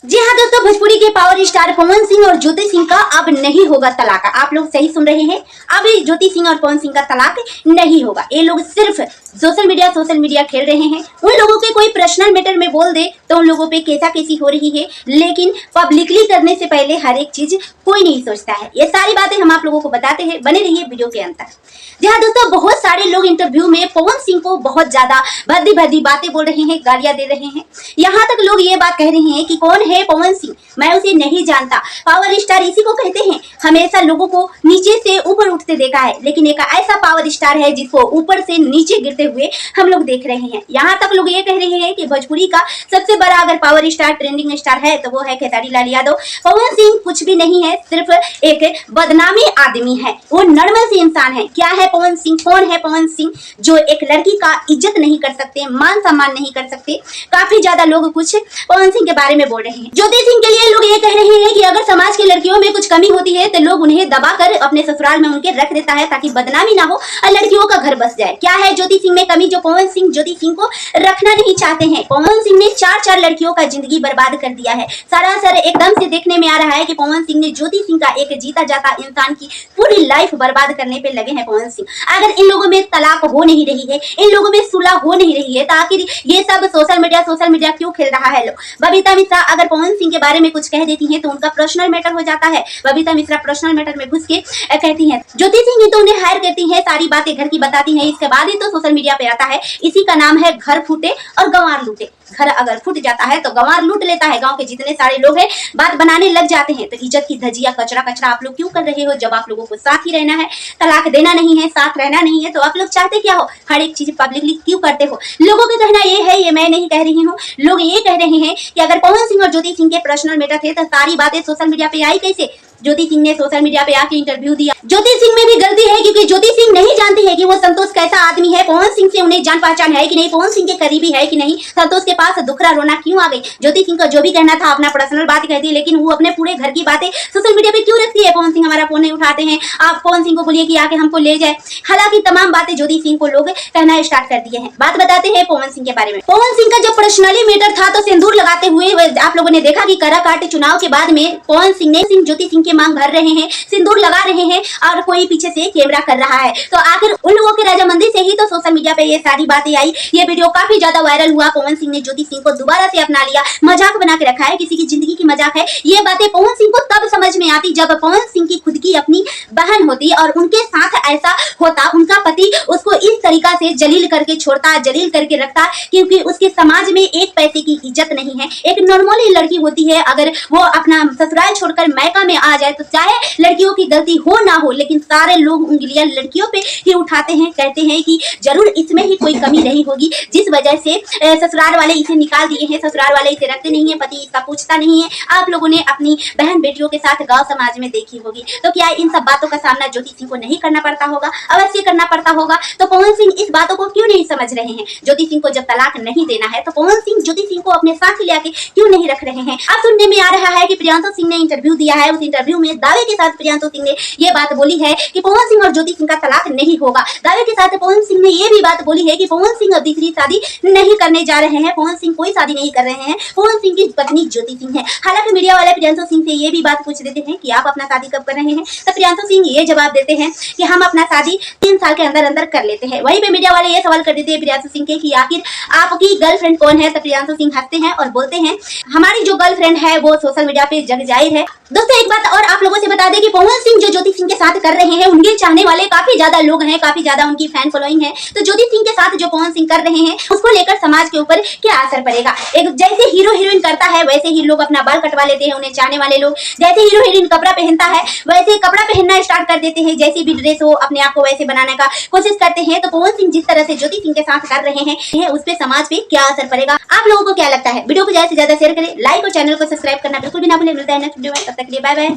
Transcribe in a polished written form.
जी हाँ दोस्तों, भोजपुरी के पावर स्टार पवन सिंह और ज्योति सिंह का अब नहीं होगा तलाक। आप लोग सही सुन रहे हैं, अब ज्योति सिंह और पवन सिंह का तलाक नहीं होगा। ये लोग सिर्फ सोशल मीडिया खेल रहे हैं। उन लोगों के कोई पर्सनल मैटर में बोल दे तो उन लोगों पे कैसा कैसी हो रही है, लेकिन पब्लिकली करने से पहले हर एक चीज कोई नहीं सोचता है। ये सारी बातें हम आप लोगों को बताते हैं, बने रहिए वीडियो के अंत तक। जी हाँ दोस्तों, बहुत सारे लोग इंटरव्यू में पवन सिंह को बहुत ज्यादा भद्दी भद्दी बातें बोल रहे हैं, गालियां दे रहे हैं। यहाँ तक लोग ये बात कह रहे हैं कि कौन है पवन सिंह, मैं उसे नहीं जानता। पावर स्टार इसी को कहते हैं, हमेशा लोगों को नीचे से ऊपर उठते देखा है, लेकिन एक ऐसा पावर स्टार है जिसको ऊपर से नीचे गिरते हुए हम लोग देख रहे हैं। यहाँ तक लोग ये कह रहे हैं कि भोजपुरी का सबसे बड़ा अगर पावर स्टार, ट्रेंडिंग स्टार है तो वो है खेसारी लाल यादव। पवन सिंह कुछ भी नहीं है, सिर्फ एक बदनामी आदमी है, वो नॉर्मल से इंसान है। क्या है पवन सिंह, कौन है पवन सिंह जो एक लड़की का इज्जत नहीं कर सकते, मान सम्मान नहीं कर सकते। काफी ज्यादा लोग कुछ पवन सिंह के बारे में बोल रहे हैं। ज्योति सिंह के लिए लोग ये कह रहे हैं कि अगर समाज की लड़कियों में कुछ कमी होती है तो लोग उन्हें दबाकर अपने ससुराल में उनके रख देता है ताकि बदनामी ना हो और लड़कियों का घर बस जाए। क्या है ज्योति सिंह में कमी जो पवन सिंह ज्योति सिंह को रखना नहीं चाहते हैं? पवन सिंह ने चार लड़कियों का जिंदगी बर्बाद कर दिया है। सरासर एकदम से देखने में आ रहा है कि पवन सिंह ने ज्योति सिंह का एक जीता जाता इंसान की पूरी लाइफ बर्बाद करने पे लगे हैं पवन सिंह। अगर इन लोगों में तलाक हो नहीं रही है, इन लोगों में सुलह हो नहीं रही है, तो आखिर ये सब सोशल मीडिया क्यों खेल रहा है? लोग बबीता मिश्रा अगर पवन सिंह के बारे में कुछ कह देती हैं तो उनका पर्सनल मैटर हो जाता है। बबीता मिश्रा पर्सनल मैटर में घुस के कहती हैं। ज्योति सिंह ही तो उन्हें हायर करती हैं, सारी बातें घर की बताती हैं, इसके बाद ही तो सोशल मीडिया पे आता है। इसी का नाम है घर फूटे और गंवार लूटे। घर अगर फूट जाता है तो गंवार लूट लेता है। गांव के जितने सारे लोग हैं बात बनाने लग जाते हैं। तो इज्जत की धजिया कचरा आप लोग क्यों कर रहे हो? जब आप लोगों को साथ ही रहना है, तलाक देना नहीं है, साथ रहना नहीं है, तो आप लोग चाहते क्या हो? हर एक चीज पब्लिकली क्यों करते हो? लोगों का कहना ये है, ये मैं नहीं कह रही हूँ, लोग ये कह रहे हैं कि अगर पवन सिंह और ज्योति सिंह के पर्सनल मैटर थे तो सारी बातें सोशल मीडिया पे आई कैसे? ज्योति सिंह ने सोशल मीडिया पे आके इंटरव्यू दिया। ज्योति सिंह में भी गलती है क्योंकि ज्योति सिंह नहीं जानती है कि वो संतोष कैसा आदमी है। पवन सिंह से उन्हें जान पहचान है कि नहीं, पवन सिंह के करीबी है कि नहीं, संतोष के पास दुखरा रोना क्यों आ गई? ज्योति सिंह का जो भी कहना था अपना पर्सनल बात कहती है, लेकिन वो अपने पूरे घर की बातें सोशल मीडिया पे क्यों रखती है? पवन सिंह हमारा फोन नहीं उठाते हैं, आप पवन सिंह को बोलिए कि आके हमको ले जाए। हालांकि तमाम बातें ज्योति सिंह को लोग कहना स्टार्ट कर दिए हैं। बात बताते हैं पवन सिंह के बारे में। पवन सिंह का जब पर्सनली मैटर था तो सिंदूर लगाते हुए आप लोगों ने देखा कि कराकाट चुनाव के बाद में पवन सिंह ने ज्योति सिंह की मांग भर रहे हैं, सिंदूर लगा रहे हैं और कोई पीछे से कैमरा कर रहा है। तो आखिर उन लोगों के राजामंदी से ही तो सोशल मीडिया पे ये सारी बातें आई। ये वीडियो काफी ज्यादा वायरल हुआ। पवन सिंह ने ज्योति सिंह को दोबारा से अपना लिया, मजाक बना के रखा है, किसी की जिंदगी की मजाक है। ये बातें पवन सिंह को तब समझ में आती जब पवन सिंह की खुद की अपनी बहन होती और उनके साथ ऐसा होता, उनका पति उसको इस तरीका से जलील करके छोड़ता, जलील करके रखता, क्योंकि उसके समाज में एक पैसे की इज्जत नहीं है। एक नॉर्मली लड़की होती है, अगर वो अपना ससुराल छोड़कर मैका में आ जाए तो चाहे लड़कियों की गलती हो ना हो, लेकिन सारे लोग उंगलियां लड़कियों पे ही उठाते हैं, कहते हैं कि जरूर इसमें ही कोई कमी रही होगी जिस वजह से ससुराल वाले इसे निकाल दिए हैं, ससुराल वाले इसे रखते नहीं है, पति इसका पूछता नहीं है। आप लोगों ने अपनी बहन बेटियों के साथ गांव समाज में देखी होगी। तो क्या इन सब बातों का सामना ज्योति सिंह को नहीं करना पड़ता होगा? अवश्य करना पड़ता होगा। तो पवन सिंह इस बातों को क्यों नहीं समझ रहे हैं? ज्योति सिंह को जब तलाक नहीं देना है तो पवन सिंह ज्योति सिंह को अपने साथ ले आके क्यों नहीं रख रहे हैं? अब सुनने में आ रहा है कि प्रियांशु सिंह ने इंटरव्यू दिया है। उस इंटरव्यू में दावे के साथ प्रियांशु सिंह ने ये बात बोली है कि पवन सिंह और ज्योति सिंह का तलाक नहीं होगा। दावे के साथ पवन सिंह ने ये भी बात बोली है कि पवन सिंह अब दूसरी शादी नहीं करने जा रहे हैं। पवन सिंह कोई शादी नहीं कर रहे हैं, पवन सिंह की पत्नी ज्योति सिंह है। हालांकि मीडिया वाले प्रियांशु सिंह से ये भी बात पूछ देते हैं कि आप अपना शादी कब कर रहे हैं, तो प्रियांशु सिंह ये जवाब देते हैं कि हम अपना शादी 3 साल के अंदर कर लेते हैं। वहीं पे मीडिया वाले ये सवाल कर देते हैं प्रियांशु सिंह के कि आखिर आपकी गर्लफ्रेंड कौन है? तो प्रियांशु सिंह हंसते हैं और बोलते हैं हमारी जो गर्लफ्रेंड है वो सोशल मीडिया पे जग जाहिर है। दोस्तों एक बात और आप लोगों से बता दें कि पवन सिंह जो ज्योति सिंह के साथ कर रहे हैं, उनके चाहने वाले काफी ज्यादा लोग हैं, काफी ज्यादा उनकी फैन फॉलोइंग है। तो ज्योति सिंह के साथ जो पवन सिंह कर रहे हैं उसको लेकर समाज के ऊपर क्या असर पड़ेगा? एक जैसे हीरो हीरोइन करता है वैसे ही लोग अपना बाल कटवा लेते हैं, उन्हें चाहने वाले लोग। जैसे हीरो हीरोइन कपड़ा पहनता है वैसे कपड़ा पहनना स्टार्ट कर देते हैं, जैसी भी ड्रेस हो अपने आप को वैसे बनाने का कोशिश करते हैं। तो पवन सिंह जिस तरह से ज्योति सिंह के साथ कर रहे हैं उस पे समाज पे क्या असर पड़ेगा? आप लोगों को क्या लगता है? वीडियो को ज्यादा से ज्यादा शेयर करें, लाइक और चैनल को सब्सक्राइब करना बिल्कुल भी ना भूलें। मिलता है नेक्स्ट वीडियो में, तब तक के लिए बाय बाय।